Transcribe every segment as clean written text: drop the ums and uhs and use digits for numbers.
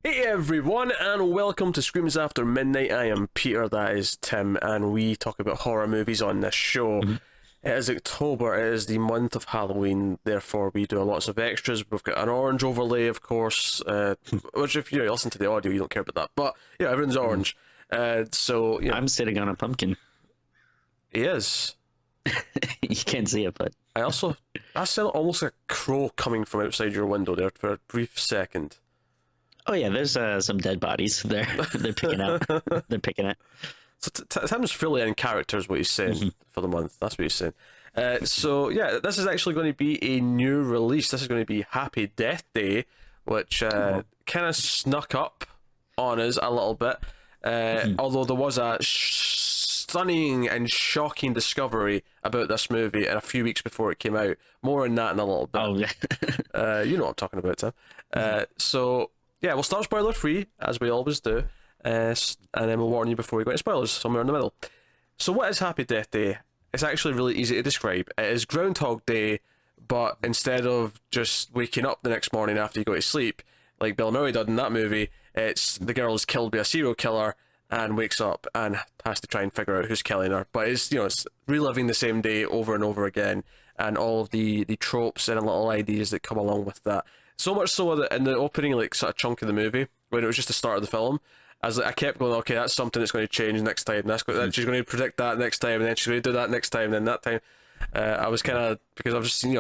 Hey everyone, and welcome to Screams After Midnight. I am Peter, that is Tim, and we talk about horror movies on this show. Mhm. It is October, it is the month of Halloween, therefore we do lots of extras. We've got an orange overlay, of course, which if you listen to the audio, you don't care about that, but yeah, everyone's orange. So, you know, I'm sitting on a pumpkin. he is. You can't see it, but I sound almost like a crow coming from outside your window there for a brief second. oh yeah, there's some dead bodies there. They're picking out. They're picking it. So Tim's fully in character is what he's saying for the month. That's what he's saying. So yeah, this is actually going to be a new release. This is going to be Happy Death Day, which kind of snuck up on us a little bit. Although there was a stunning and shocking discovery about this movie in a few weeks before it came out. More on that in a little bit. Oh yeah. You know what I'm talking about, Tim. So yeah, we'll start spoiler free as we always do, and then we'll warn you before we go into spoilers somewhere in the middle. So what is Happy Death Day? It's actually really easy to describe. It is Groundhog Day, but instead of just waking up the next morning after you go to sleep, like Bill Murray did in that movie, it's the girl is killed by a serial killer and wakes up and has to try and figure out who's killing her. But it's reliving the same day over and over again, and all of the tropes and little ideas that come along with that. So much so that in the opening, like, sort of chunk of the movie, when it was just the start of the film, I kept going, okay, that's something that's going to change next time. She's going to predict that next time, and then she's going to do that next time, and then that time. I was kind of, because I've just seen,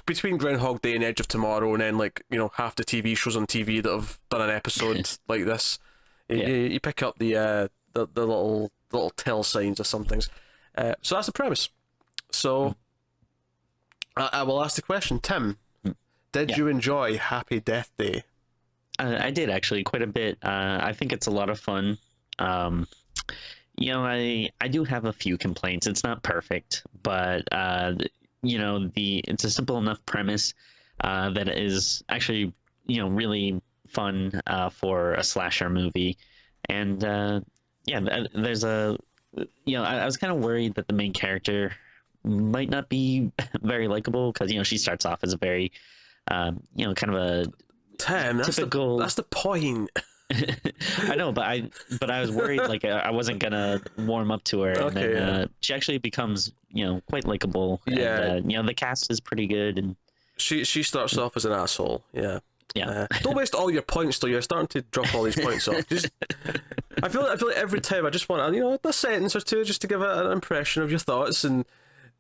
between Groundhog Day and Edge of Tomorrow, and then, like, half the TV shows on TV that have done an episode like this, you pick up the little tell signs of some things. So that's the premise. So I will ask the question, Tim. Did you enjoy Happy Death Day? I did actually quite a bit. I think it's a lot of fun. I do have a few complaints. It's not perfect, but it's a simple enough premise that it is actually really fun for a slasher movie. And there's I was kind of worried that the main character might not be very likable because she starts off as a very kind of a Tim, typical. That's the point. I know, but I was worried like I wasn't gonna warm up to her, and then she actually becomes quite likable. Yeah, and, the cast is pretty good, and she starts off as an asshole. Yeah. Don't waste all your points though. You're starting to drop all these points off. I feel like every time I just want a sentence or two just to give an impression of your thoughts. And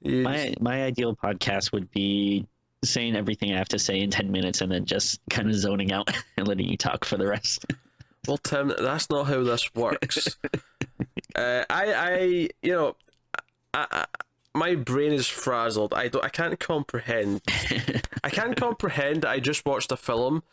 my ideal podcast would be saying everything I have to say in 10 minutes and then just kind of zoning out and letting you talk for the rest. Well, Tim, that's not how this works. My brain is frazzled. I can't comprehend. I can't comprehend that I just watched a film,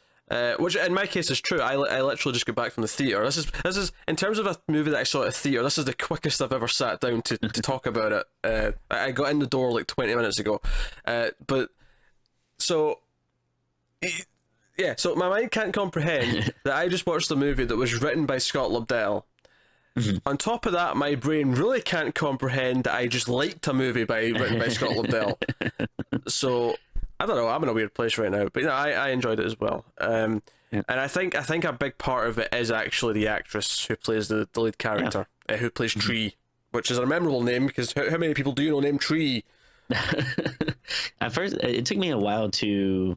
which in my case is true. I literally just got back from the theater. This is in terms of a movie that I saw at a theater. This is the quickest I've ever sat down to talk about it. I got in the door like 20 minutes ago, So my mind can't comprehend that I just watched a movie that was written by Scott Lobdell. On top of that, my brain really can't comprehend that I just liked a movie written by Scott Lobdell. So I don't know. I'm in a weird place right now, but I enjoyed it as well. And I think a big part of it is actually the actress who plays the lead character, who plays Tree, which is a memorable name because how many people do you know named Tree? At first, it took me a while to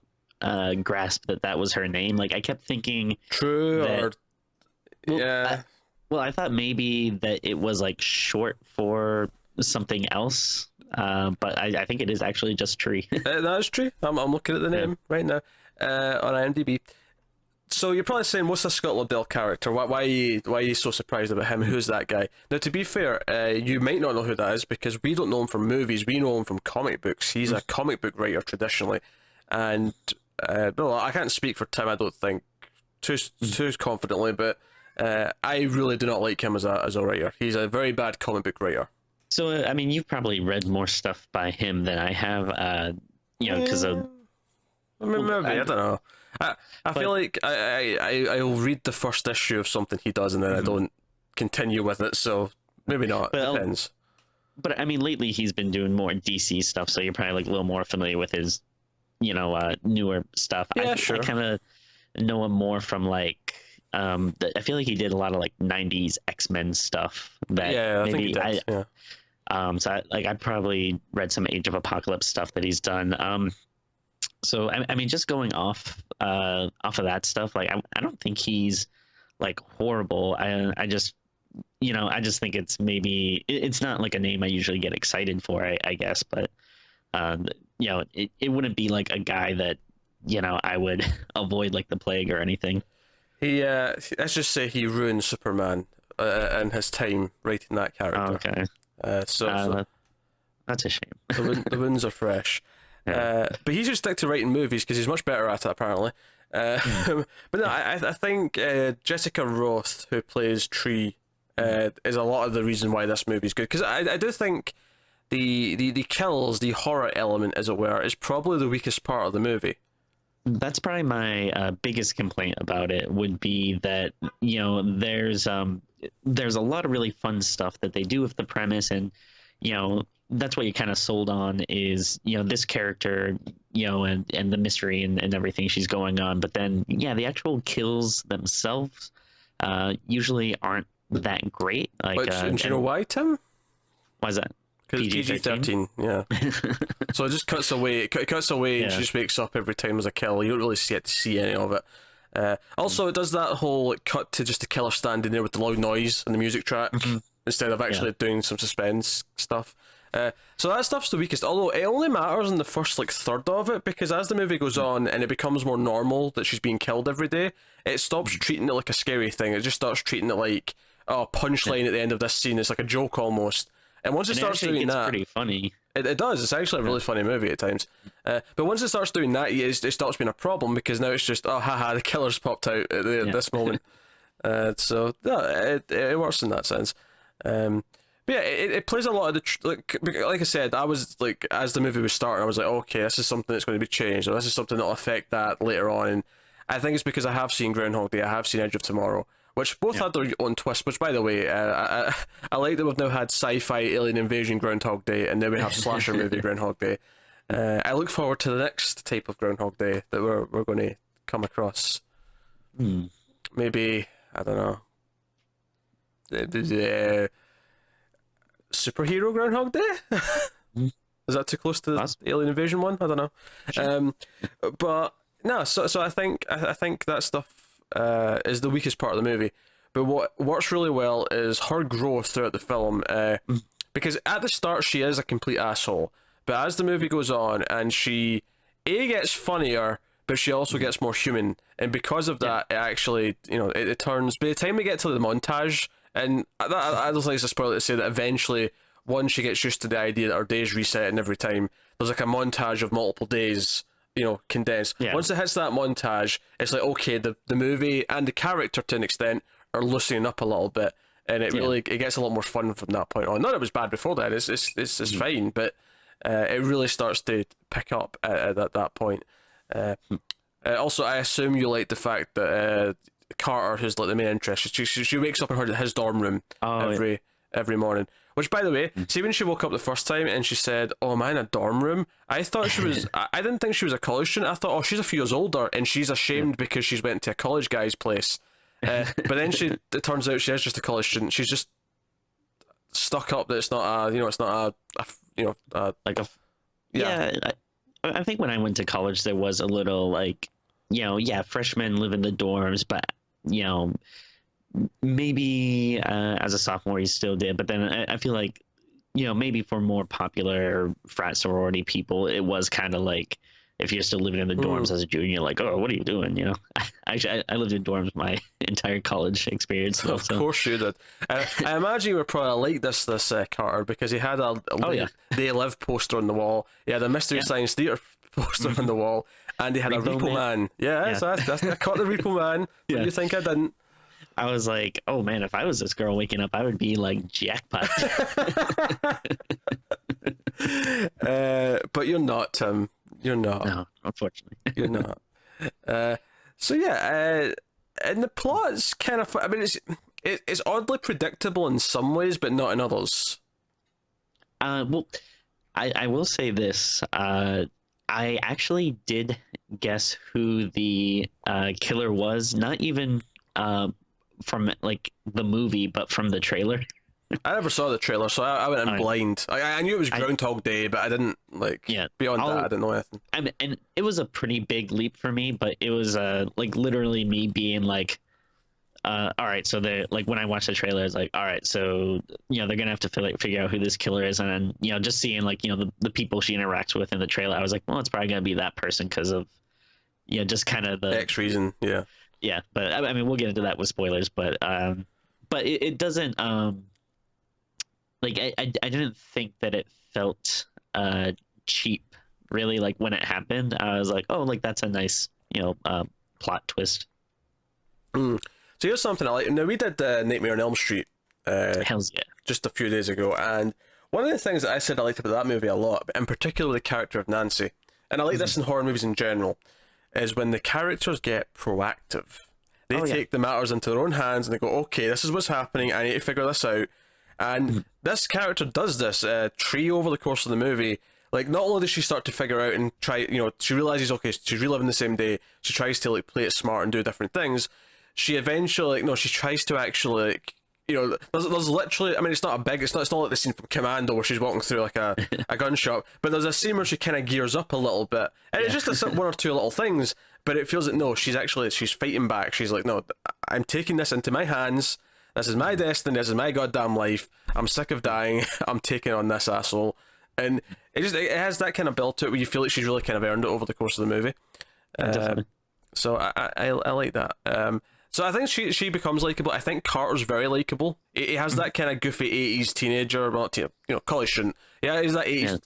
grasp that was her name. Like I kept thinking, I thought maybe that it was like short for something else, but I think it is actually just Tree. That is Tree. I'm looking at the name right now on IMDb. So you're probably saying, what's a Scott Lobdell character? Why are you so surprised about him? Who's that guy? Now, to be fair, you might not know who that is because we don't know him from movies. We know him from comic books. He's a comic book writer traditionally, and I can't speak for Tim. I don't think too confidently, but I really do not like him as a writer. He's a very bad comic book writer. So I mean, you've probably read more stuff by him than I have. Because of. Maybe I don't know. I feel like I'll read the first issue of something he does and then I don't continue with it, so maybe not. Depends. But I mean, lately he's been doing more DC stuff, so you're probably like a little more familiar with his, newer stuff. Yeah, sure. I kind of know him more from like I feel like he did a lot of like '90s X-Men stuff that Yeah, I think he maybe did. Yeah. so I probably read some Age of Apocalypse stuff that he's done. So I mean, just going off of that stuff, like I don't think he's like horrible. I just I just think it's maybe it's not like a name I usually get excited for, I guess, but it wouldn't be like a guy that I would avoid like the plague or anything. He let's just say he ruined Superman in his time writing that Oh, character. okay, So that's a shame. the wounds are fresh. Yeah. But he should stick to writing movies because he's much better at it, apparently. But no, I think Jessica Rothe, who plays Tree, is a lot of the reason why this movie is good. Because I do think the kills, the horror element, as it were, is probably the weakest part of the movie. That's probably my biggest complaint about it would be that there's a lot of really fun stuff that they do with the premise, and that's what you kind of sold on is this character, and the mystery and everything she's going on, but then the actual kills themselves usually aren't that great. Like, And you know why, Tim? why is that? Because PG-13, yeah. So it just cuts away. It cuts away, and she just wakes up every time there's a kill. You don't really get to see any of it. Also, it does that whole cut to just the killer standing there with the loud noise and the music track instead of actually doing some suspense stuff. So that stuff's the weakest. Although it only matters in the first third of it, because as the movie goes on and it becomes more normal that she's being killed every day, it stops treating it like a scary thing. It just starts treating it like punchline at the end of this scene. It's like a joke almost. And once it starts doing that, pretty funny. It does. It's actually a really funny movie at times. But once it starts doing that, it stops being a problem because now it's just, oh, haha, the killer's popped out at this moment. So yeah, it works in that sense. But yeah, it plays a lot of the like I said, I was like, as the movie was starting, I was like, okay, this is something that's going to be changed, or this is something that'll affect that later on. And I think it's because I have seen Groundhog Day, I have seen Edge of Tomorrow, which both had their own twist. Which, by the way, I like that we've now had sci-fi alien invasion Groundhog Day, and now we have slasher movie Groundhog Day. I look forward to the next type of Groundhog Day that we're going to come across. Maybe, I don't know, superhero Groundhog Day. Is that too close to the alien invasion one? I don't know. Sure. But no, so I think that stuff is the weakest part of the movie. But what works really well is her growth throughout the film. Because at the start she is a complete asshole, but as the movie goes on and she gets funnier, but she also gets more human, and because of that, it actually it turns. By the time we get to the montage, and I don't think it's a spoiler to say that eventually, once she gets used to the idea that her days reset and every time there's like a montage of multiple days, condensed. Once it hits that montage, it's like, okay, the movie and the character to an extent are loosening up a little bit, and it really it gets a lot more fun from that point on. Not that it was bad before that; it's fine, but it really starts to pick up at that point. Also, I assume you like the fact that Carter, who's like the main interest, she wakes up in his dorm room every morning. Which, by the way, see when she woke up the first time and she said, "Oh, am I in a dorm room?" I thought she was. I didn't think she was a college student. I thought, oh, she's a few years older and she's ashamed because she's went to a college guy's place. But then it turns out she is just a college student. She's just stuck up that it's not it's not I think when I went to college, there was a little like, freshmen live in the dorms, but maybe as a sophomore you still did. But then I feel like, maybe for more popular frat sorority people, it was kind of like, if you're still living in the dorms as a junior, like, oh, what are you doing? Actually, I lived in dorms my entire college experience. Of course you did. I imagine you were probably like this Carter, because he had a They Live poster on the wall. He had a Mystery Science Theater poster on the wall, and he had a Repo Man. So that's I caught the Repo Man. But you think I didn't? I was like, oh man, if I was this girl waking up, I would be like jackpot. But you're not, Tim. You're not. No, unfortunately. You're not. So yeah, and the plot's kind of. I mean, it's oddly predictable in some ways, but not in others. Well, I will say this. I actually did guess who the killer was. Not even from like the movie, but from the trailer. I never saw the trailer, so I went in Alright. blind. I knew it was Groundhog Day, but I didn't beyond that. I didn't know anything. And it was a pretty big leap for me, but it was like literally me being like, all right, so they're like, when I watched the trailer, it's like, all right, so they're gonna have to figure out who this killer is, and then just seeing like the people she interacts with in the trailer, I was like, well, it's probably gonna be that person because of just kind of the X reason, yeah. Yeah, but I mean, we'll get into that with spoilers, but it doesn't like I didn't think that it felt cheap really. Like when it happened, I was like, oh, like that's a nice plot twist. So here's something I like. Now, we did Nightmare on Elm Street Hells yeah. just a few days ago, and one of the things that I said I liked about that movie a lot, but in particular the character of Nancy, and I like this in horror movies in general, is when the characters get proactive. They take the matters into their own hands and they go, okay, this is what's happening, I need to figure this out. And this character does this. Tree, over the course of the movie, like, not only does she start to figure out and try, she realizes, okay, she's reliving the same day, she tries to like play it smart and do different things. She eventually, she tries to actually, like, there's literally, I mean, it's not like the scene from Commando where she's walking through like a gun shop, but there's a scene where she kind of gears up a little bit, and it's just one or two little things, but it feels like, no, she's fighting back. She's like, no, I'm taking this into my hands. This is my destiny. This is my goddamn life. I'm sick of dying. I'm taking on this asshole, and it has that kind of build to it where you feel like she's really kind of earned it over the course of the movie. So I like that. So I think she becomes likable. I think Carter's very likable. He has that kind of goofy 80s teenager, well, college student. Yeah, he's that 80s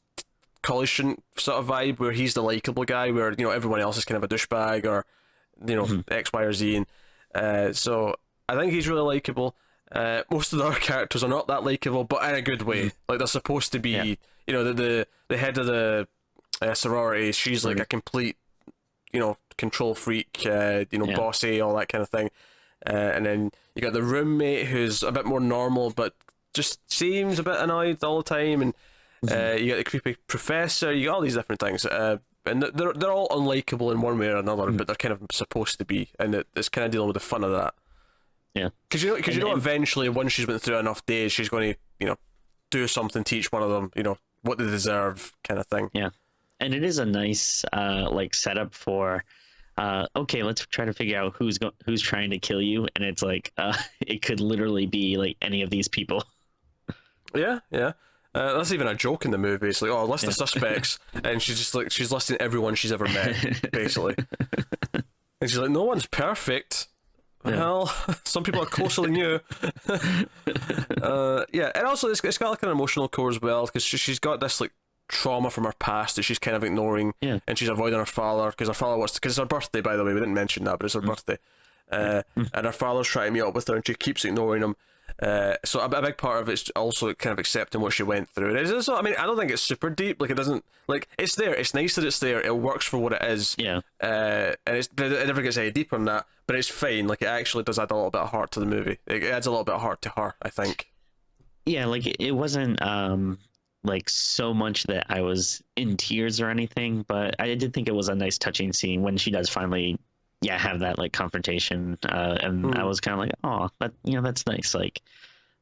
college student sort of vibe where he's the likable guy, where everyone else is kind of a douchebag or X, Y, or Z. And so I think he's really likable. Most of the other characters are not that likable, but in a good way. Like, they're supposed to be. The head of the sorority. She's like a complete control freak, bossy, all that kind of thing. And then you got the roommate who's a bit more normal, but just seems a bit annoyed all the time. And you got the creepy professor. You got all these different things. And they're all unlikable in one way or another, but they're kind of supposed to be. And it's kind of dealing with the fun of that. Yeah. Because eventually, once she's been through enough days, she's going to, do something to each one of them, what they deserve, kind of thing. Yeah. And it is a nice like setup for okay, let's try to figure out who's trying to kill you, and it's like it could literally be like any of these people. Yeah. That's even a joke in the movie. It's like, list of suspects, and she's listing everyone she's ever met, basically. And she's like, no one's perfect. Well, some people are closer than you. And also it's got like an emotional core as well, because she's got this like trauma from her past that she's kind of ignoring, and she's avoiding her father because it's her birthday, by the way. We didn't mention that, but it's her birthday, and her father's trying to meet up with her, and she keeps ignoring him. So a big part of it's also kind of accepting what she went through. It is, I mean, I don't think it's super deep. Like, it doesn't, like, it's there. It's nice that it's there. It works for what it is. Yeah. And it never gets any deeper than that. But it's fine. Like, it actually does add a little bit of heart to the movie. It adds a little bit of heart to her, I think. Yeah, like it wasn't like so much that I was in tears or anything, but I did think it was a nice touching scene when she does finally have that like confrontation, and I was kind of like, oh, that that's nice. Like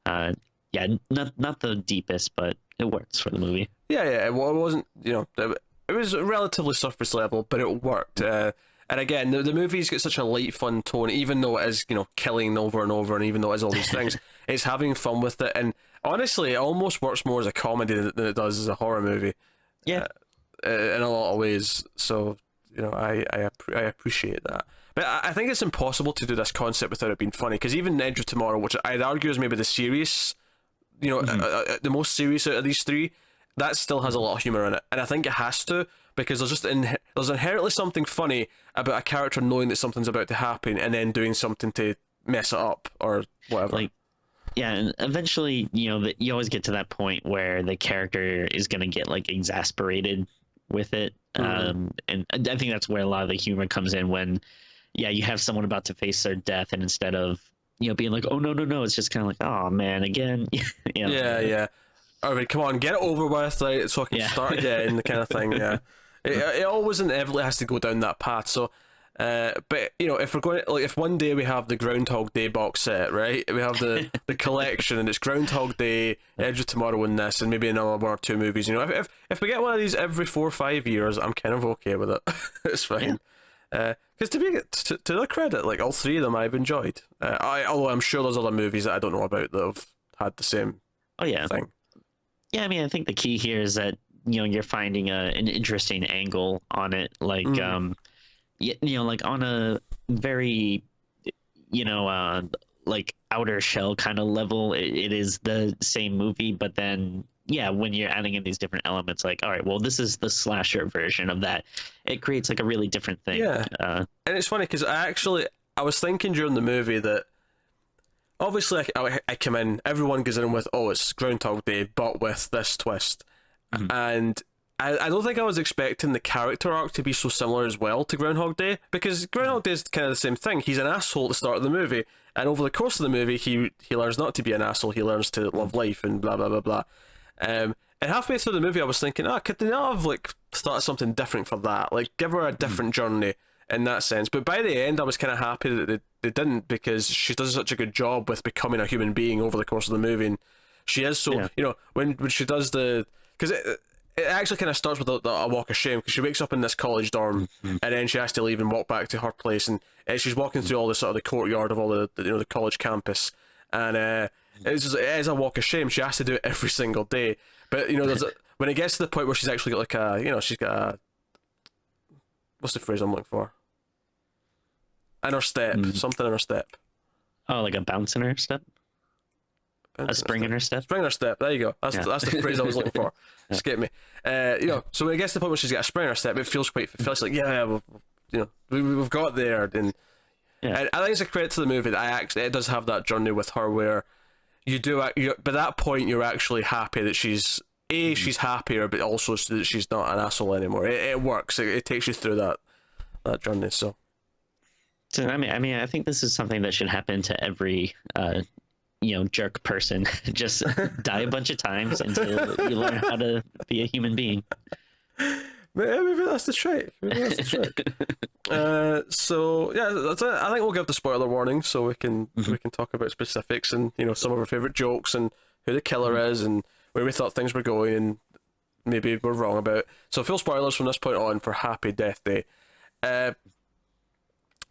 not the deepest, but it works for the movie. It wasn't, it was relatively surface level, but it worked. And again, the movie's got such a light, fun tone, even though it is, killing over and over, and even though it is all these things, it's having fun with it. And honestly, it almost works more as a comedy than it does as a horror movie. Yeah. In a lot of ways. So, I appreciate that. But I think it's impossible to do this concept without it being funny, because even Edge of Tomorrow, which I'd argue is maybe the serious, the most serious out of these three, that still has a lot of humor in it. And I think it has to, because there's inherently something funny about a character knowing that something's about to happen and then doing something to mess it up or whatever. Like, yeah, and eventually, you always get to that point where the character is going to get like exasperated with it. And I think that's where a lot of the humor comes in, when you have someone about to face their death, and instead of being like, oh no, it's just kind of like, oh man, again. Yeah. All right, come on, get it over with, right, so I can start again, the kind of thing. It always inevitably has to go down that path. So But you know, if we're going like if one day we have the Groundhog Day box set, right? We have the collection, and it's Groundhog Day, Edge of Tomorrow, and this, and maybe another one or two movies. You know, if we get one of these every 4 or 5 years, I'm kind of okay with it. It's fine. Because to their credit, like all three of them, I've enjoyed. Although I'm sure there's other movies that I don't know about that have had the same. Oh yeah. Thing. Yeah, I mean, I think the key here is that you're finding an interesting angle on it, like like on a very like outer shell kind of level. It is the same movie, but then when you're adding in these different elements, like, all right, well, this is the slasher version of that, it creates like a really different thing. And it's funny because I was thinking during the movie that obviously I come in, everyone goes in with, oh, it's Groundhog Day, but with this twist. And I don't think I was expecting the character arc to be so similar as well to Groundhog Day, because Groundhog Day is kind of the same thing. He's an asshole at the start of the movie, and over the course of the movie, he learns not to be an asshole. He learns to love life and blah blah blah blah. And halfway through the movie, I was thinking, could they not have like started something different for that? Like give her a different journey in that sense. But by the end, I was kind of happy that they didn't, because she does such a good job with becoming a human being over the course of the movie, and she is so when she does because it actually kind of starts with a walk of shame, because she wakes up in this college dorm and then she has to leave and walk back to her place, and she's walking through all the sort of the courtyard of all the college campus, and it is a walk of shame. She has to do it every single day, but when it gets to the point where she's actually got like she's got a, what's the phrase I'm looking for? In her step, something in her step. Oh, like a bounce in her step. A spring in her step. Spring in her step. There you go. That's the phrase I was looking for. Escape me. So when it gets to the point where she's got a spring in her step, it feels like we've got there, and I think it's a credit to the movie that it does have that journey with her where by that point you're actually happy that she's happier, but also that she's not an asshole anymore. It works. It takes you through that journey. So I mean, I think this is something that should happen to every jerk person. Just die a bunch of times until you learn how to be a human being. Maybe that's the trick. So yeah, that's it. I think we'll give the spoiler warning so we can talk about specifics and some of our favorite jokes and who the killer is and where we thought things were going and maybe we're wrong about. So full spoilers from this point on for Happy Death Day.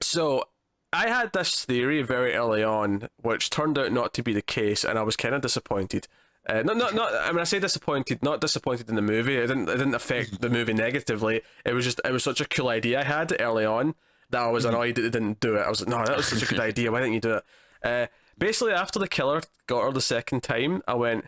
So I had this theory very early on, which turned out not to be the case, and I was kind of disappointed. I mean, I say disappointed, not disappointed in the movie. It didn't affect the movie negatively. It was such a cool idea I had early on that I was annoyed that they didn't do it. I was like, no, that was such a good idea. Why didn't you do it? Basically, after the killer got her the second time, I went,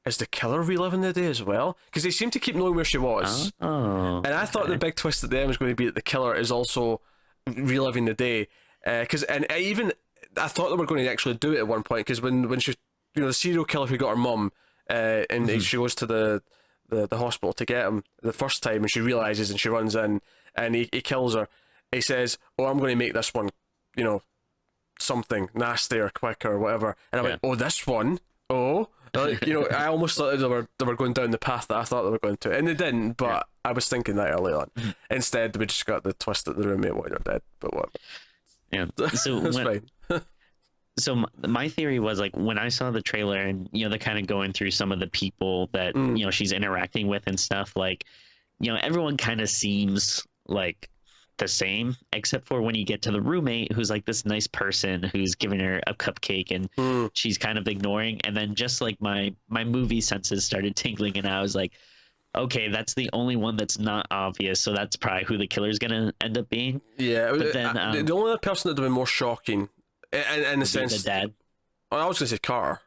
is the killer reliving the day as well? Because they seemed to keep knowing where she was. And I thought the big twist at the end was going to be that the killer is also reliving the day, I thought they were going to actually do it at one point, because when she, the serial killer who got her mum, and she goes to the hospital to get him the first time, and she realizes and she runs in and he kills her. He says, "Oh, I'm going to make this one, something nastier, quicker, whatever." And I went, "Oh, this one, oh." Like, I almost thought they were going down the path that I thought they were going to, and they didn't. But I was thinking that early on. Instead, we just got the twist that the roommate wanted her dead. But what? Yeah, so it's fine. So my theory was, like, when I saw the trailer and they're kind of going through some of the people that she's interacting with and stuff, like, everyone kind of seems like the same, except for when you get to the roommate, who's like this nice person who's giving her a cupcake and she's kind of ignoring, and then just like my movie senses started tingling, and I was like, okay, that's the only one that's not obvious, so that's probably who the killer's gonna end up being. Yeah, but then the only other person that would have been more shocking in the sense, the dad. I was gonna say Carter.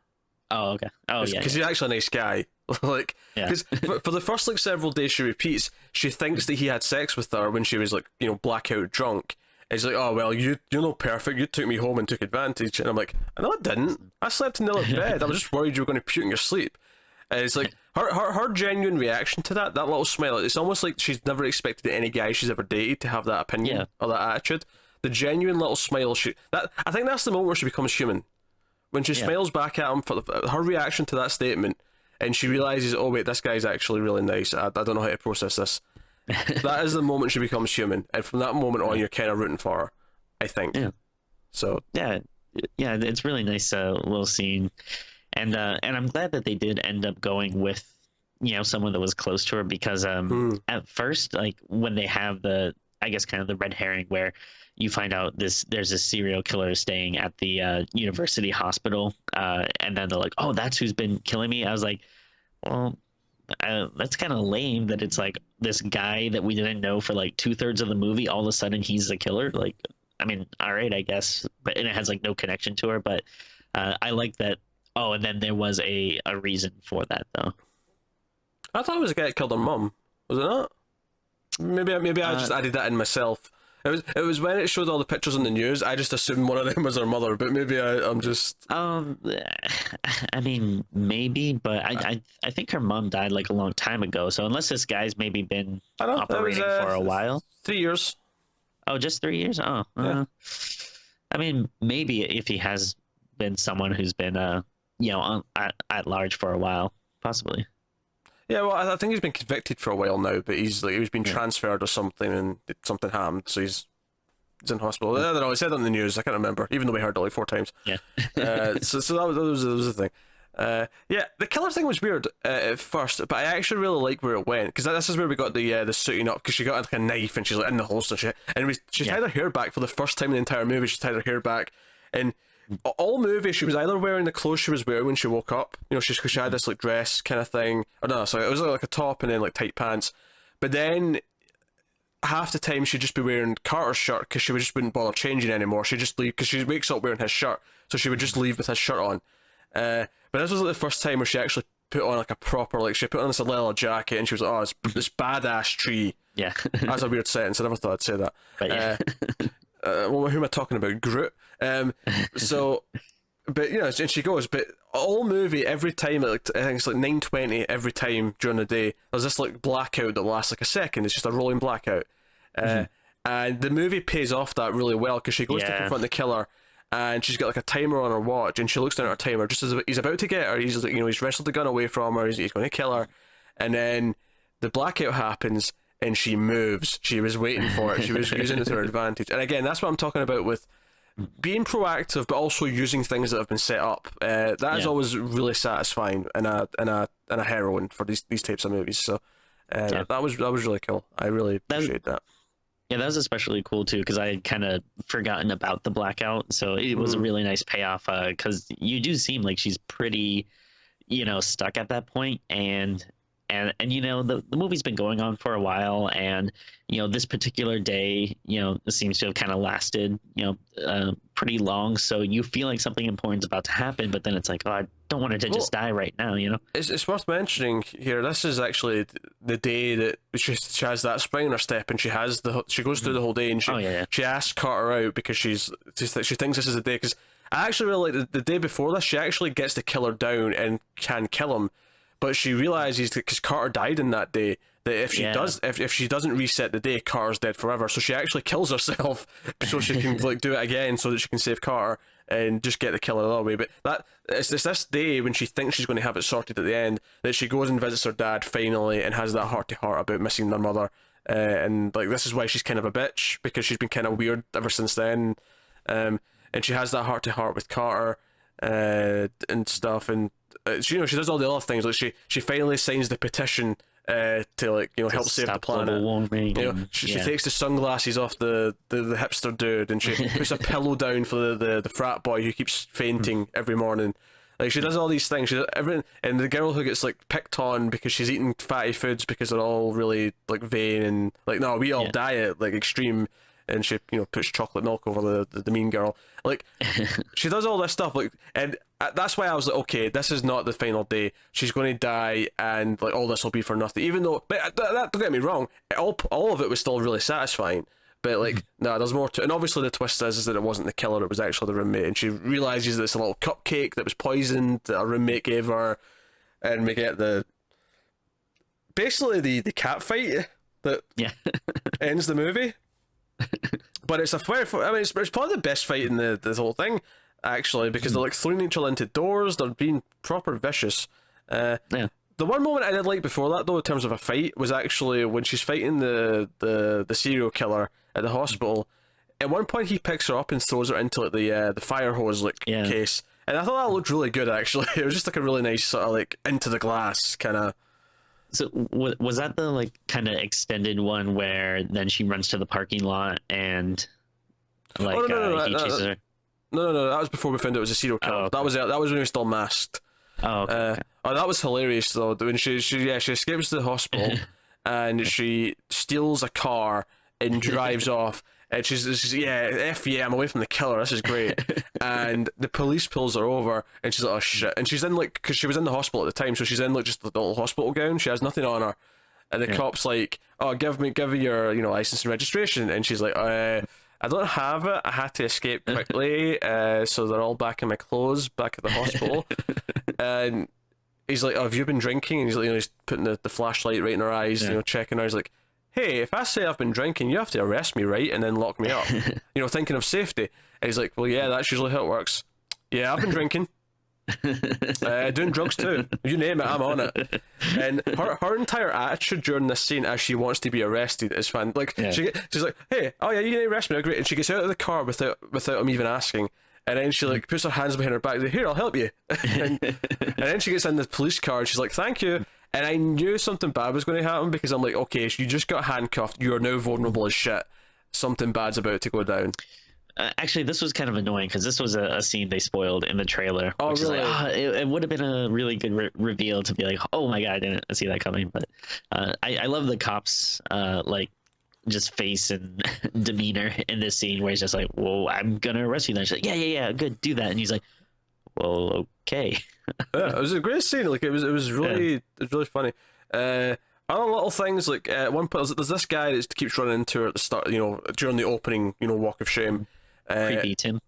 Oh, okay. Oh, yeah, because he's actually a nice guy. Like, because for the first like several days she repeats, she thinks that he had sex with her when she was like blackout drunk. And he's like, "Oh well, you're not perfect. You took me home and took advantage." And I'm like, "No, I didn't. I slept in the other bed. I was just worried you were going to puke in your sleep." And it's like her genuine reaction to that little smile. It's almost like she's never expected any guy she's ever dated to have that opinion or that attitude. The genuine little smile. I think that's the moment where she becomes human. When she smiles back at him for her reaction to that statement. And she realizes, oh wait, this guy's actually really nice. I don't know how to process this. That is the moment she becomes human, and from that moment on, Yeah. you're kind of rooting for her, I think. Yeah. So Yeah, yeah, it's really nice little scene, and I'm glad that they did end up going with someone that was close to her because at first like when they have the I guess kind of the red herring where you find out there's a serial killer staying at the university hospital, and then they're like, oh, that's who's been killing me. I was like, well, that's kind of lame that it's like this guy that we didn't know for like 2/3 of the movie, all of a sudden he's the killer. Like, I mean, all right, I guess, but and it has like no connection to her. But I like that. Oh, and then there was a reason for that though. I thought it was a guy that killed her mum. Was it not? Maybe I just added that in myself. It was when it showed all the pictures on the news. I just assumed one of them was her mother, but maybe I'm just. I mean, maybe, but I think her mom died like a long time ago. So unless this guy's maybe been I don't know. operating for a while. 3 years. Oh, just 3 years? Oh, Yeah. I mean, maybe if he has been someone who's been, at large for a while, possibly. Yeah, well, I think he's been convicted for a while now, but he's been Yeah. transferred or something, and something happened, so he's in hospital. I don't know. He said it on the news. I can't remember, even though we heard it like 4 times. Yeah. So that was the thing. Yeah, the killer thing was weird at first, but I actually really like where it went because this is where we got the suiting up because she got like a knife and she's like in the holster and shit, and she tied her hair back for the first time in the entire movie. She tied her hair back, and all movie she was either wearing the clothes she was wearing when she woke up, because she had this like dress kind of thing, or no, sorry, it was like a top and then like tight pants, but then half the time she'd just be wearing Carter's shirt because she just wouldn't bother changing anymore. She'd just leave because she wakes up wearing his shirt, so she would just leave with his shirt on. But this was like the first time where she actually put on like a proper, like she put on this leather jacket and she was like, oh, it's this badass tree. Yeah. That's a weird sentence. I never thought I'd say that. But yeah. Well, who am I talking about? Groot. So, but and she goes, but all movie every time, I think it's like 9:20 every time during the day. There's this like blackout that lasts like a second. It's just a rolling blackout, and the movie pays off that really well because she goes to confront the killer. And she's got like a timer on her watch, and she looks down at her timer just as he's about to get her. He's like, he's wrestled the gun away from her. He's going to kill her, and then the blackout happens, and she moves. She was waiting for it. She was using it to her advantage. And again, that's what I'm talking about with being proactive, but also using things that have been set up. That is always really satisfying in a heroine for these types of movies. So that was really cool. I really appreciate that. Yeah, that was especially cool too because I had kind of forgotten about the blackout, so it was a really nice payoff. Because you do seem like she's pretty, stuck at that point, and the movie's been going on for a while, and this particular day, seems to have kind of lasted, pretty long. So you feel like something important's about to happen, but then it's like, oh, I don't want her to just die right now, It's worth mentioning here. This is actually the day that she has that spring in her step, and she goes through the whole day, and she asks Carter out because she thinks this is the day. Because I actually really like the day before this, she actually gets the killer down and can kill him, but she realizes that because Carter died in that day, that if she doesn't reset the day, Carter's dead forever. So she actually kills herself so she can like do it again so that she can save Carter and just get the killer the other way. But it's this day when she thinks she's going to have it sorted at the end that she goes and visits her dad finally and has that heart to heart about missing their mother. And like this is why she's kind of a bitch because she's been kind of weird ever since then. And she has that heart to heart with Carter and stuff. And she does all the other things. Like she finally signs the petition to help save the planet. She takes the sunglasses off the hipster dude, and she puts a pillow down for the frat boy who keeps fainting every morning. Like she does all these things. She does everything, and the girl who gets like picked on because she's eating fatty foods because they're all really like vain and like no, we all diet like extreme. And she puts chocolate milk over the mean girl. Like she does all this stuff like, and that's why I was like, okay, this is not the final day. She's going to die, and like all this will be for nothing. Even though, but don't get me wrong, all of it was still really satisfying. But like, no, there's more to it. And obviously the twist is that it wasn't the killer; it was actually the roommate. And she realizes that it's a little cupcake that was poisoned that her roommate gave her, and we get basically the cat fight that ends the movie. But it's it's probably the best fight in the whole thing, actually, because they're like throwing each other into doors. They're being proper vicious. The one moment I did like before that, though, in terms of a fight, was actually when she's fighting the serial killer at the hospital. At one point, he picks her up and throws her into like the fire hose case, and I thought that looked really good. Actually, it was just like a really nice sort of like into the glass kind of. So was that the like kind of extended one where then she runs to the parking lot and like he chases her? No, that was before we found out it was a serial killer. Oh, okay. That was when he was still masked. Oh, okay. Oh, that was hilarious though. When she escapes the hospital and she steals a car and drives off. And she's I'm away from the killer. This is great. And the police pulls her over, and she's like, oh shit. And she's in like, because she was in the hospital at the time, so she's in like just the little hospital gown. She has nothing on her. And the cop's like, oh, give me your license and registration. And she's like, I don't have it. I had to escape quickly. So they're all back in my clothes, back at the hospital. And he's like, oh, have you been drinking? And he's like, he's putting the flashlight right in her eyes, checking her. He's like, hey, if I say I've been drinking, you have to arrest me, right? And then lock me up. Thinking of safety. And he's like, well, yeah, that's usually how it works. Yeah, I've been drinking. Doing drugs too. You name it, I'm on it. And her entire attitude during this scene as she wants to be arrested is fun. Like, she's like, hey, oh yeah, you can arrest me, great. And she gets out of the car without him even asking. And then she like puts her hands behind her back, like, here, I'll help you. and then she gets in the police car and she's like, thank you. And I knew something bad was going to happen because I'm like, okay, so you just got handcuffed. You are now vulnerable as shit. Something bad's about to go down. Actually, this was kind of annoying because this was a scene they spoiled in the trailer. Oh, which really? Is like, it would have been a really good reveal to be like, oh my god, I didn't see that coming. But I love the cops like just face and demeanor in this scene where he's just like, well, I'm gonna arrest you then. She's like, yeah, good, do that. And he's like, well, okay. Yeah, it was a great scene. Like it was really it was really funny. Other little things like at one point there's this guy that keeps running into her at the start, during the opening, walk of shame. Creepy Tim.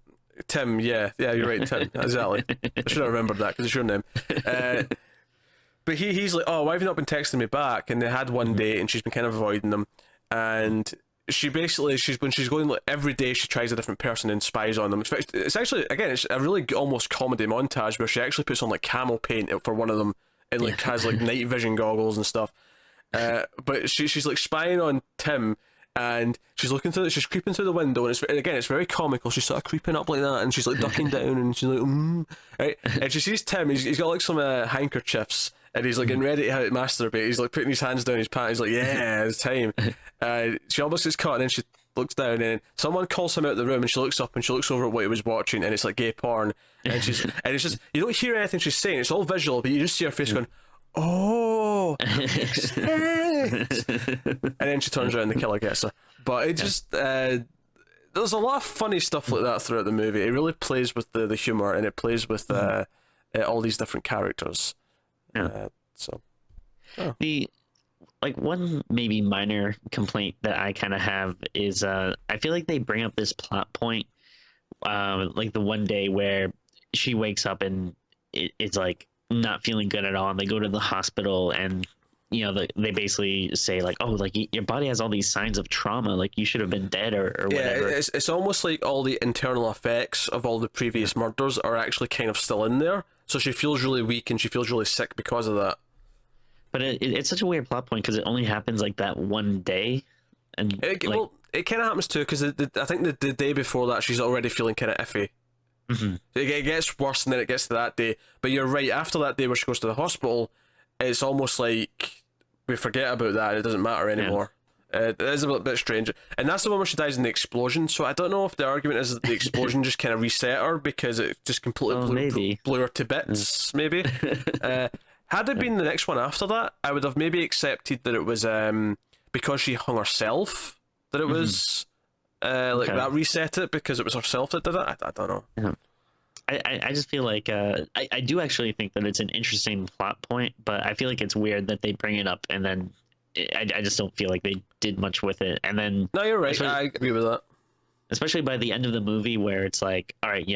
Tim, yeah, you're right, Tim. Exactly. I should have remembered that because it's your name. But he's like, oh, why have you not been texting me back? And they had one date, and she's been kind of avoiding them. And she basically, when she's going like every day, she tries a different person and spies on them. It's actually, again, it's a really almost comedy montage where she actually puts on like camel paint for one of them and like has like night vision goggles and stuff. But she's like spying on Tim. And she's she's creeping through the window, and it's very comical. She's sort of creeping up like that, and she's like ducking down, and she's like, right? And she sees Tim. He's got like some handkerchiefs, and he's like getting ready to masturbate. He's like putting his hands down his pants. He's like, yeah, it's time. She almost gets caught, and then she looks down, and someone calls him out of the room, and she looks up, and she looks over at what he was watching, and it's like gay porn, and it's just you don't hear anything she's saying. It's all visual, but you just see her face going, oh, makes sense. And then she turns around and the killer gets her. But it just there's a lot of funny stuff like that throughout the movie. It really plays with the humor, and it plays with all these different characters. The like one maybe minor complaint that I kind of have is I feel like they bring up this plot point like the one day where she wakes up and it's like not feeling good at all, and they go to the hospital, and they basically say like, oh, like your body has all these signs of trauma, like you should have been dead or whatever. It's almost like all the internal effects of all the previous murders are actually kind of still in there, so she feels really weak and she feels really sick because of that. But it's such a weird plot point because it only happens like that one day, and it kind of happens too because I think the day before that she's already feeling kind of iffy. Mm-hmm. It gets worse, and then it gets to that day. But you're right. After that day where she goes to the hospital, it's almost like we forget about that. It doesn't matter anymore. It is a bit strange, and that's the one where she dies in the explosion. So I don't know if the argument is that the explosion just kind of reset her because it just completely blew her to bits. Maybe. Had it been the next one after that, I would have maybe accepted that it was because she hung herself that it was. That reset it because it was herself that did it. I don't know. Yeah. I just feel like I do actually think that it's an interesting plot point, but I feel like it's weird that they bring it up and then I just don't feel like they did much with it. And then no, you're right. I agree with that. Especially by the end of the movie where it's like, all right,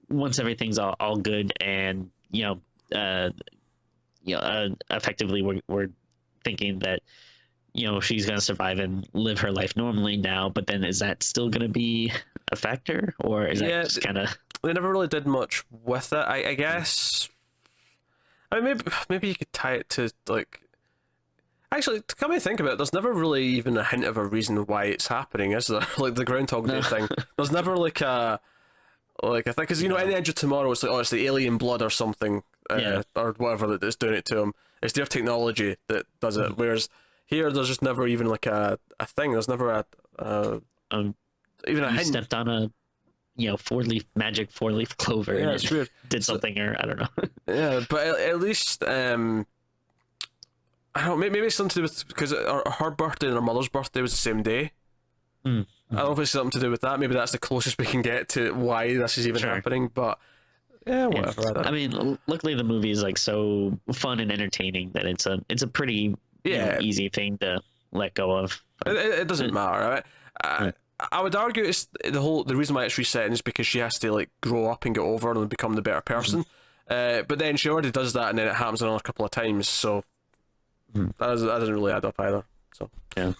once everything's all good and effectively we're thinking that she's going to survive and live her life normally now, but then is that still going to be a factor, or is that just kind of... They never really did much with it. I guess I mean, maybe you could tie it to like. Actually, to come and think about it, there's never really even a hint of a reason why it's happening, is there? Like the Groundhog Day thing. There's never like I think, because in Edge of Tomorrow, it's like, oh, it's the alien blood or something, or whatever that is doing it to him. It's their technology that does it. Whereas here, there's just never even like a thing. There's never even a hint. Stepped on a magic four leaf clover. Yeah, and it's weird. Did something, or I don't know. Yeah, but at least I don't know. Maybe it's something to do with, because her birthday and her mother's birthday was the same day. I don't know if it's something to do with that. Maybe that's the closest we can get to why this is even happening. But yeah, whatever. I mean, luckily the movie is like so fun and entertaining that it's a pretty easy thing to let go of. It doesn't matter. Right? I would argue it's the reason why it's resetting is because she has to like grow up and get over and become the better person. But then she already does that, and then it happens another couple of times. So that doesn't really add up either. So yeah.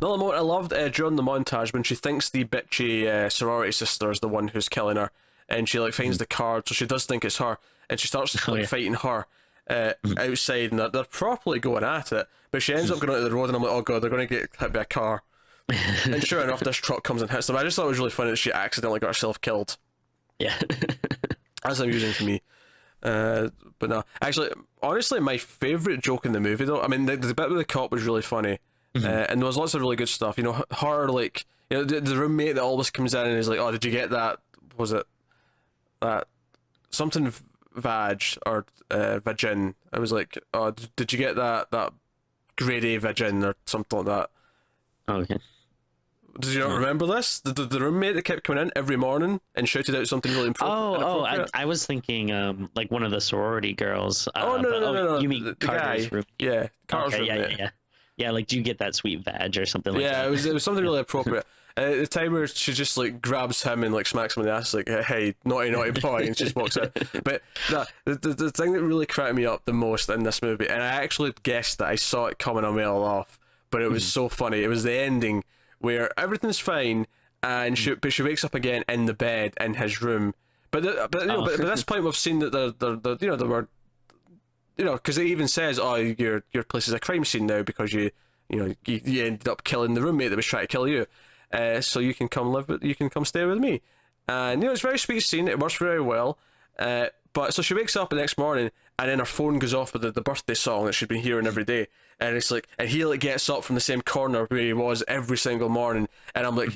Another moment I loved during the montage when she thinks the bitchy sorority sister is the one who's killing her, and she like finds the card, so she does think it's her, and she starts fighting her outside, and they're properly going at it, but she ends up going onto the road, and I'm like, oh god, they're going to get hit by a car. And sure enough, this truck comes and hits them. I just thought it was really funny that she accidentally got herself killed. Yeah. That's amusing to me. But no, actually, honestly, my favourite joke in the movie, though, I mean, the bit with the cop was really funny. And there was lots of really good stuff. Her, like, the roommate that always comes in and is like, oh, did you get that? Was it that something vag or vagin? I was like, oh, did you get that grade A vagin or something like that? Oh, okay. Did you not remember this? The roommate that kept coming in every morning and shouted out something really inappropriate. I was thinking like one of the sorority girls. No. You mean Carter's room? Yeah, Carter's roommate. Yeah, like, do you get that sweet vag or something like that? Yeah, it was something really appropriate. At the time where she just like grabs him and like smacks him in the ass, like, hey, naughty boy, and she just walks out. But the thing that really cracked me up the most in this movie, and I actually guessed that I saw it coming a mile off, but it was so funny. It was the ending where everything's fine, and she wakes up again in the bed in his room. But at this point we've seen that they were. Because it even says, "Oh, your place is a crime scene now because you ended up killing the roommate that was trying to kill you, so you can come stay with me." And it's a very sweet scene. It works very well. But so she wakes up the next morning, and then her phone goes off with the birthday song that she'd been hearing every day, and it's like, and he like gets up from the same corner where he was every single morning, and I'm like,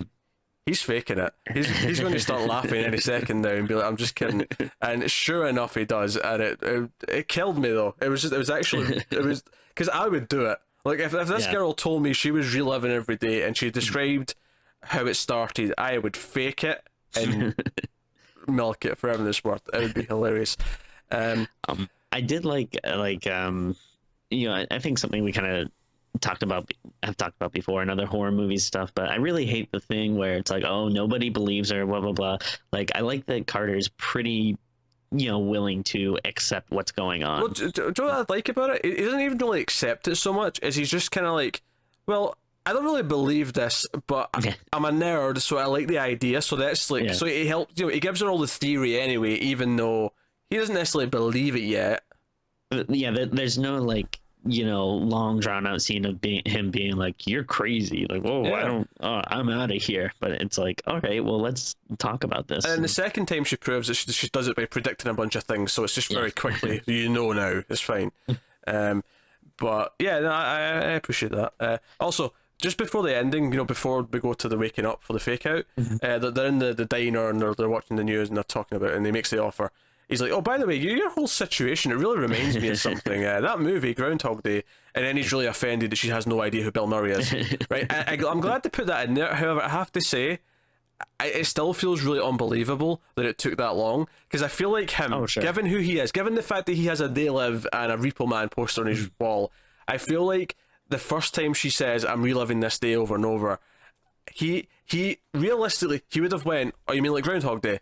he's faking it. He's going to start laughing any second now and be like, I'm just kidding. And sure enough, he does. And it killed me though. It was because I would do it. Like if this girl told me she was reliving every day and she described how it started, I would fake it and milk it for everything it's worth. It would be hilarious. I did like I think something we kind of have talked about before in other horror movies stuff, but I really hate the thing where it's like, oh, nobody believes her, blah blah blah. Like, I like that Carter's pretty willing to accept what's going on. Well, do you know what I like about it? He doesn't even really accept it so much as he's just kind of like, well, I don't really believe this, but I'm a nerd, so I like the idea. So that's like, so he helps. He gives her all the theory anyway, even though he doesn't necessarily believe it yet. Yeah, there's no like long drawn out scene of him being like, you're crazy, like, whoa, I'm out of here. But it's like, all right, well, let's talk about this. And the second time she proves that she does it by predicting a bunch of things, so it's just very quickly, now, it's fine. But yeah, no, I appreciate that. Also, just before the ending, before we go to the waking up for the fake out, they're in the diner and they're watching the news and they're talking about it, and he makes the offer. He's like, oh, by the way, your whole situation, it really reminds me of something. That movie, Groundhog Day, and then he's really offended that she has no idea who Bill Murray is. Right? I'm glad to put that in there. However, I have to say, it still feels really unbelievable that it took that long, because I feel like him, given who he is, given the fact that he has a They Live and a Repo Man poster on his wall, I feel like the first time she says, I'm reliving this day over and over, he realistically, he would have went, oh, you mean like Groundhog Day?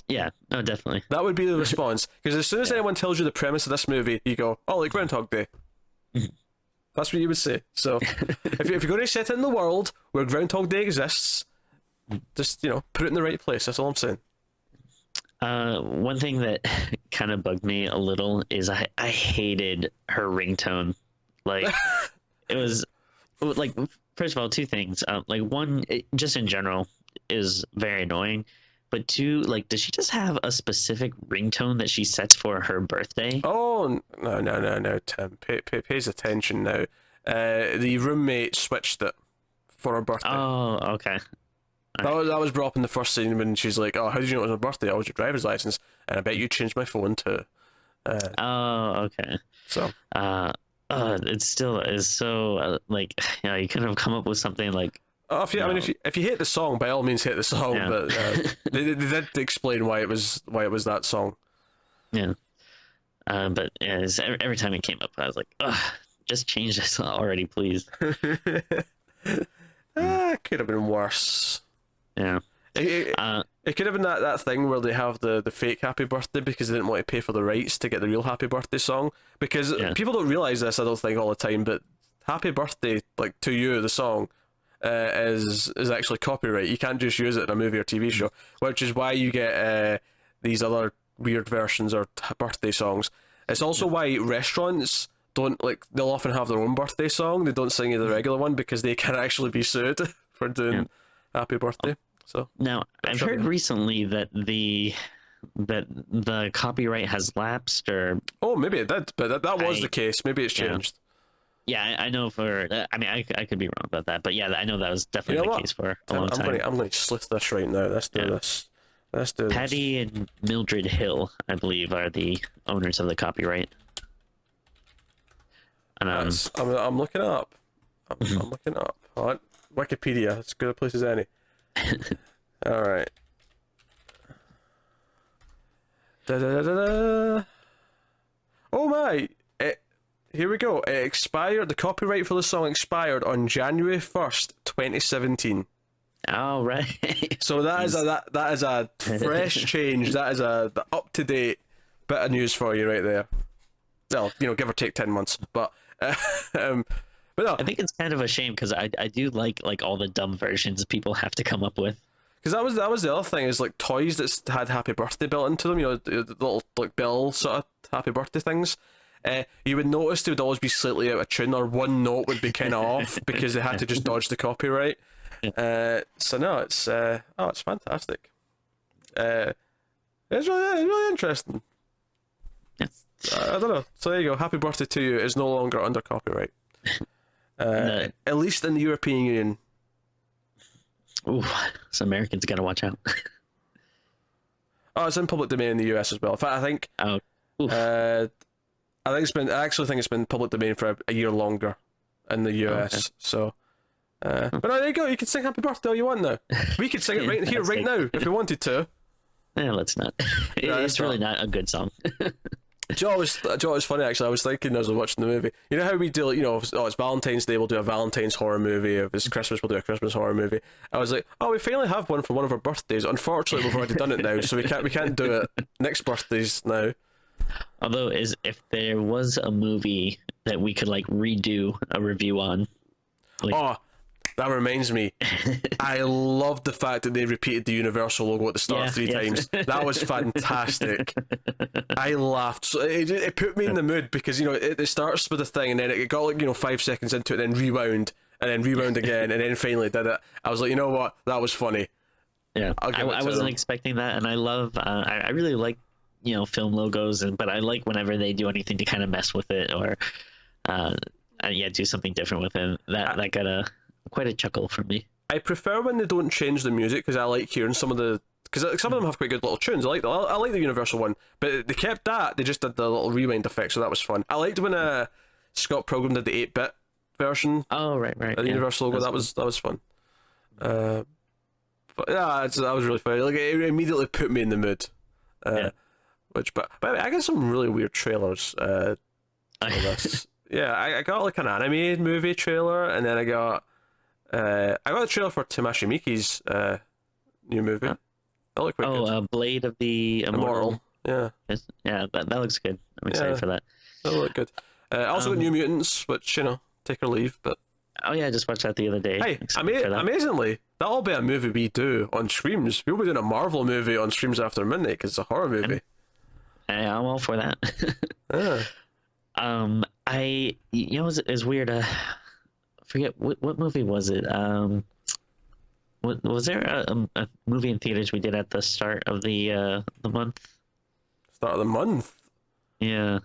Yeah, no, definitely. That would be the response. Because as soon as anyone tells you the premise of this movie, you go, oh, like Groundhog Day. That's what you would say. So, if you're going to set it in the world where Groundhog Day exists, just, put it in the right place. That's all I'm saying. One thing that kind of bugged me a little is I hated her ringtone. Like it was like first of all, two things. Like one, just in general, is very annoying. But two, like, does she just have a specific ringtone that she sets for her birthday? Oh, no, Tim. Pays attention now. The roommate switched it for her birthday. Oh, okay. That was brought up in the first scene when she's like, "Oh, how did you know it was my birthday? Oh, it was your driver's license, and I bet you changed my phone too." Oh, okay. So, it still is so like, you couldn't have come up with something like. I mean, if you hate the song, by all means hate the song. Yeah. But they did explain why it was that song. Yeah. But yeah, every time it came up, I was like, ugh, just change this already, please. It could have been worse. Yeah. It could have been that thing where they have the fake happy birthday because they didn't want to pay for the rights to get the real happy birthday song. Because people don't realize this, I don't think, all the time, but happy birthday, like, to you, the song, is actually copyright. You can't just use it in a movie or TV show, which is why you get these other weird versions or birthday songs. It's also why restaurants don't, like, they'll often have their own birthday song. They don't sing you the regular one because they can actually be sued for doing happy birthday. So now I've heard recently that the copyright has lapsed, or maybe it did, but that was the case. Maybe it's changed. Yeah, I know for. I mean, I could be wrong about that, but yeah, I know that was definitely the case for a long time. I'm going to sleuth this right now. Let's do this. Let's do this. Patty and Mildred Hill, I believe, are the owners of the copyright. And I'm looking it up. I'm looking it up. All right. Wikipedia. It's as good a place as any. All right. Oh my! Here we go. It expired. The copyright for the song expired on January 1st, 2017. Oh, right. So that is a fresh change. That is the up to date bit of news for you right there. Well, give or take 10 months, but but no. I think it's kind of a shame because I do like all the dumb versions people have to come up with. Because that was the other thing, is like toys that had happy birthday built into them, the little like bell sort of happy birthday things. You would notice they would always be slightly out of tune, or one note would be kind of off because they had to just dodge the copyright. So no, it's fantastic. It's really interesting. Yeah. I don't know. So there you go. Happy birthday to you is no longer under copyright. At least in the European Union. Ooh, so Americans gotta watch out. Oh, it's in public domain in the US as well. In fact, I think. I actually think it's been public domain for a year longer in the US. Okay. So, but no, there you go. You can sing Happy Birthday all you want now. We could sing it right here, right now, if we wanted to. Yeah, let's not. It's really not a good song. Joe, was funny actually. I was thinking as I was watching the movie. You know how we do, it's Valentine's Day, we'll do a Valentine's horror movie. If it's Christmas, we'll do a Christmas horror movie. I was like, we finally have one for one of our birthdays. Unfortunately, we've already done it now, so we can't do it next birthdays now. Although, if there was a movie that we could like redo a review on, that reminds me. I loved the fact that they repeated the Universal logo at the start 3 times. That was fantastic. I laughed. So it put me in the mood because it starts with a thing and then it got like 5 seconds into it, and then rewound and then rewound again, and then finally did it. I was like, you know what? That was funny. Yeah, I wasn't expecting that, and I love. I really like film logos, but I like whenever they do anything to kind of mess with it or do something different with it. That got quite a chuckle from me. I prefer when they don't change the music because I like hearing some of them have quite good little tunes. I like the Universal one, but they kept that. They just did the little rewind effect, so that was fun. I liked when Scott Pilgrim did the 8-bit version. Oh right. The Universal logo. That was fun. But yeah, that was really funny. Like it immediately put me in the mood. But I got some really weird trailers for this. Yeah, I got like an anime movie trailer, and then I got a trailer for Tamashi Miki's new movie. That looked quite good. Blade of the Immortal. Yeah. Yeah, that looks good. I'm excited for that. That looked good. I also got New Mutants, which, take or leave, but... Oh yeah, I just watched that the other day. Hey, amazingly, that'll be a movie we do on Screams. We'll be doing a Marvel movie on Screams After Midnight because it's a horror movie. I'm all for that. Yeah. It's weird. I forget what movie was it. Was there a movie in theaters we did at the start of the month? Start of the month? Yeah.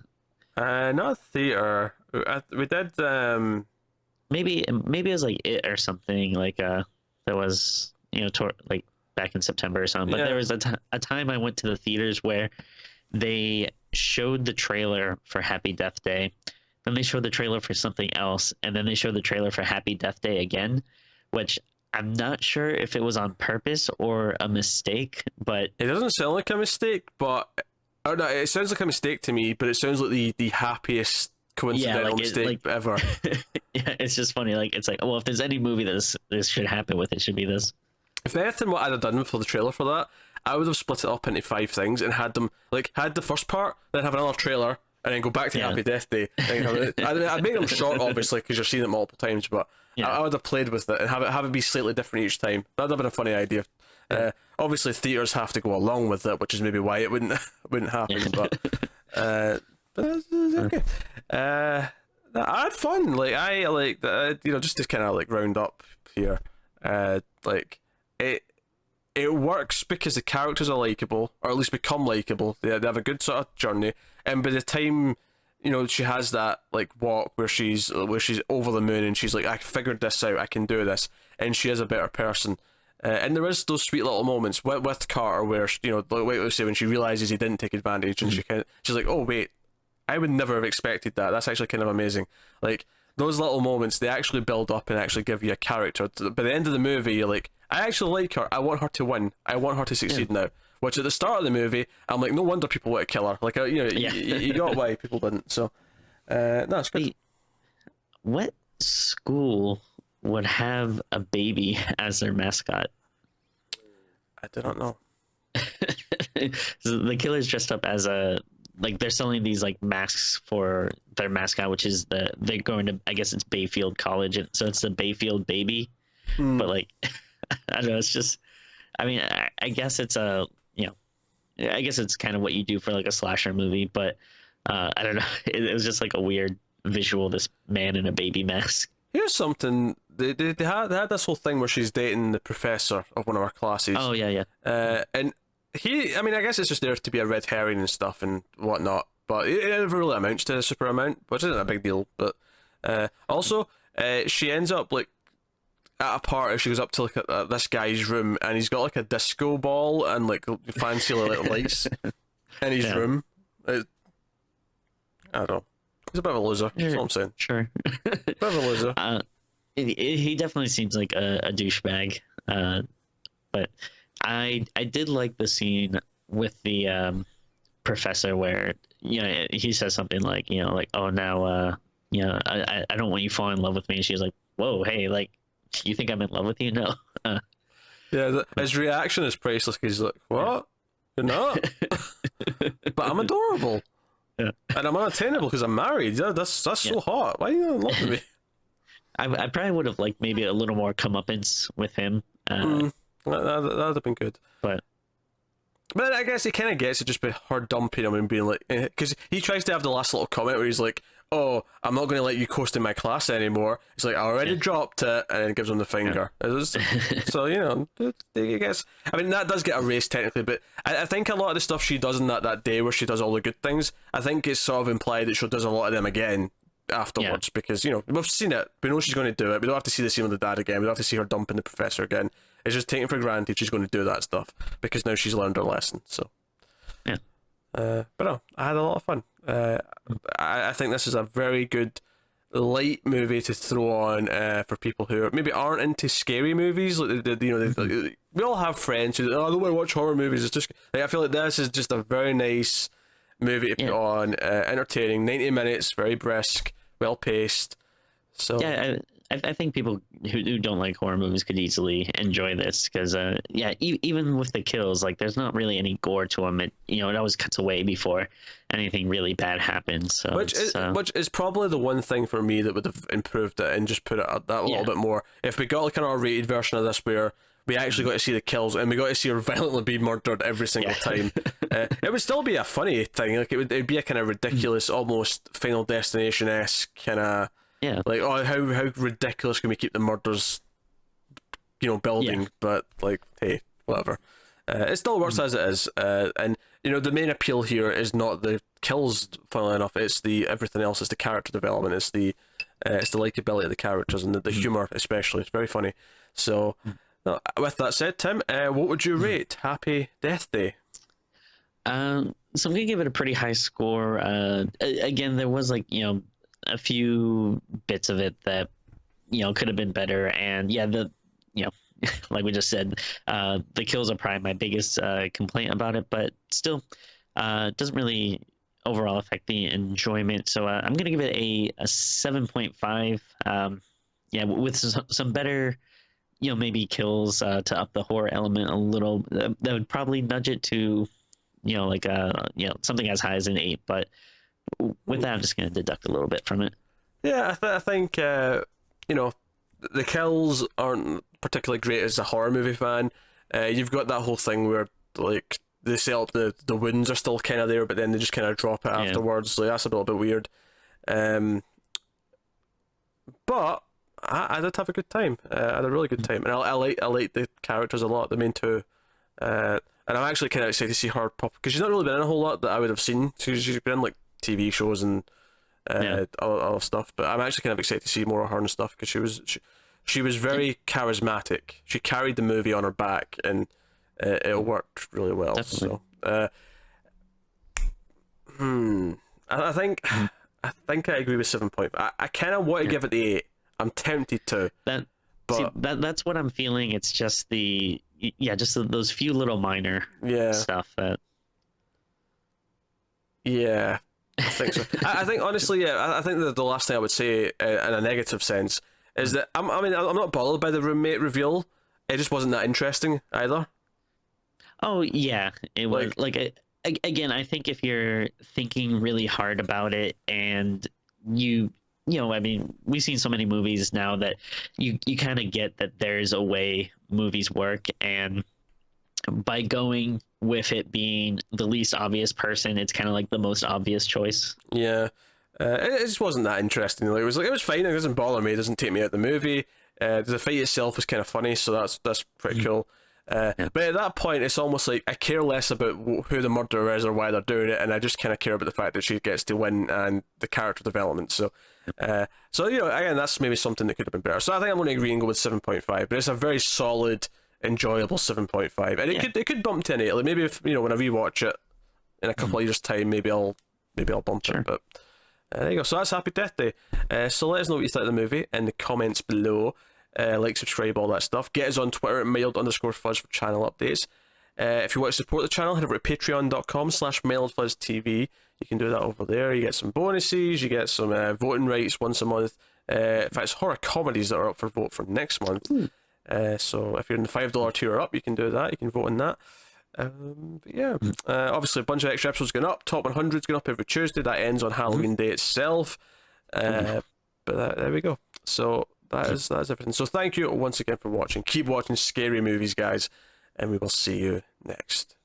Not a theater. We did. Maybe it was like It or something like that was like back in September or something. But there was a time I went to the theaters where they showed the trailer for Happy Death Day, then they showed the trailer for something else, and then they showed the trailer for Happy Death Day again, which I'm not sure if it was on purpose or a mistake, but it doesn't sound like a mistake, but or no, it sounds like a mistake to me, but it sounds like the happiest coincidental mistake ever. Yeah, it's just funny. Like, it's like, well, if there's any movie that this should happen with, it should be this. If anything, what I'd have done for the trailer for that, I would have split it up into 5 things and had them had the first part, then have another trailer, and then go back to Happy Death Day. I'd make them short, obviously, because you're seeing it multiple times, but I would have played with it and have it be slightly different each time. That'd have been a funny idea. Obviously, theaters have to go along with it, which is maybe why it wouldn't happen. But that's okay. I had fun. Like I like just to kind of like round up here. It works because the characters are likable, or at least become likable. They have a good sort of journey, and by the time she has that like walk where she's over the moon and she's like, I figured this out, I can do this, and she is a better person. And there is those sweet little moments with Carter where when she realizes he didn't take advantage, and she's like, oh wait, I would never have expected that. That's actually kind of amazing. Like those little moments, they actually build up and actually give you a character. By the end of the movie, you're like, I actually like her. I want her to win. I want her to succeed now. Which at the start of the movie, I'm like, no wonder people want to kill her. Like, you got why people didn't. So, no, it's good. What school would have a baby as their mascot? I do not know. So the killer's dressed up as they're selling these like masks for their mascot, which is they're going to, I guess it's Bayfield College, and so it's the Bayfield baby. But like, I don't know, it's just, I mean, I guess it's I guess it's kind of what you do for like a slasher movie, but I don't know, it was just like a weird visual, this man in a baby mask. Here's something, they had this whole thing where she's dating the professor of one of our classes. Oh yeah. And I guess it's just there to be a red herring and stuff and whatnot, but it never really amounts to a super amount, which isn't a big deal. But also, she ends up like at a party. She goes up to like this guy's room, and he's got like a disco ball and like fancy little lights in his room. I don't know. He's a bit of a loser. That's what I'm saying. Sure. Bit of a loser. He definitely seems like a douchebag. But I did like the scene with the professor where he says something like oh now I don't want you to fall in love with me, and she's like, whoa, hey, like, you think I'm in love with you? No. His reaction is priceless. He's like, what? You're not? But I'm adorable. Yeah. And I'm unattainable because I'm married. Yeah, that's so hot. Why are you in love with me? I probably would have liked maybe a little more comeuppance with him. That'd have been good. But I guess he kind of gets it just by her dumping him and being like, because he tries to have the last little comment where he's like, oh, I'm not going to let you coast in my class anymore. It's like, I already dropped it, and then gives him the finger. So, I guess, I mean, that does get erased technically, but I think a lot of the stuff she does in that day where she does all the good things, I think it's sort of implied that she does a lot of them again afterwards, because, we've seen it. We know she's going to do it. We don't have to see the scene with the dad again. We don't have to see her dumping the professor again. It's just taken for granted she's going to do that stuff, because now she's learned her lesson, so. Yeah. But no, I had a lot of fun. I think this is a very good light movie to throw on for people who maybe aren't into scary movies. Like we all have friends who I don't want to watch horror movies. It's just I feel like this is just a very nice movie to put on, entertaining, 90 minutes, very brisk, well paced. So I think people who don't like horror movies could easily enjoy this because, even with the kills, like there's not really any gore to them. It always cuts away before anything really bad happens. So which is probably the one thing for me that would have improved it and just put it that little bit more. If we got like an R-rated version of this where we actually got to see the kills, and we got to see her violently be murdered every single time. It would still be a funny thing. Like it'd be a kind of ridiculous, almost Final Destination-esque kind of like, oh, how ridiculous can we keep the murders, building? But like, hey, whatever. It still works as it is, and the main appeal here is not the kills. Funnily enough, it's the everything else. It's the character development. It's the likability of the characters and the humor, especially. It's very funny. So, with that said, Tim, what would you rate Happy Death Day? So I'm gonna give it a pretty high score. Again, there was like a few bits of it that could have been better, and like we just said, the kills are probably my biggest complaint about it, but still, it doesn't really overall affect the enjoyment. So I'm gonna give it a 7.5. With some better, maybe kills to up the horror element a little. That would probably nudge it to, something as high as an 8. But with that, I'm just gonna deduct a little bit from it. Yeah, I think the kills aren't particularly great as a horror movie fan. You've got that whole thing where like they set up the wounds are still kind of there, but then they just kind of drop it afterwards. Like that's a little bit weird. But I did have a good time. I had a really good time, and I like the characters a lot, the main two. And I'm actually kind of excited to see her pop, because she's not really been in a whole lot that I would have seen. She's been in like TV shows and other stuff, but I'm actually kind of excited to see more of her and stuff, because she was very charismatic. She carried the movie on her back, and it worked really well. Definitely. So, I think I agree with 7 point. I kind of want to give it the 8. I'm tempted to. That's what I'm feeling. It's just those few little minor stuff that. Yeah, I think so. I think honestly, I think that the last thing I would say in a negative sense is that I'm not bothered by the roommate reveal. It just wasn't that interesting either. Oh yeah, it was again. I think if you're thinking really hard about it, and we've seen so many movies now that you kind of get that there's a way movies work, and by going with it being the least obvious person, it's kind of like the most obvious choice. Yeah. It just wasn't that interesting. Like, it was fine. It doesn't bother me. It doesn't take me out of the movie. The fight itself is kind of funny, so that's pretty cool. But at that point, it's almost like I care less about who the murderer is or why they're doing it, and I just kind of care about the fact that she gets to win and the character development. So, again, that's maybe something that could have been better. So I think I'm going to agree and go with 7.5. But it's a very solid, enjoyable 7.5, and it could bump to an 8. Like maybe if when I rewatch it in a couple of years' time, maybe I'll bump it. But there you go. So that's Happy Death Day. So let us know what you thought of the movie in the comments below. Like, subscribe, all that stuff. Get us on Twitter at mild_fuzz for channel updates. If you want to support the channel, head over to patreon.com/mildfuzztv. You can do that over there. You get some bonuses, you get some voting rights once a month. In fact, it's horror comedies that are up for vote for next month. So if you're in the $5 tier or up, you can do that. You can vote on that. Obviously a bunch of extra episodes going up. Top 100's going up every Tuesday. That ends on Halloween Day itself. But there we go. So that's everything. So thank you once again for watching. Keep watching scary movies, guys, and we will see you next.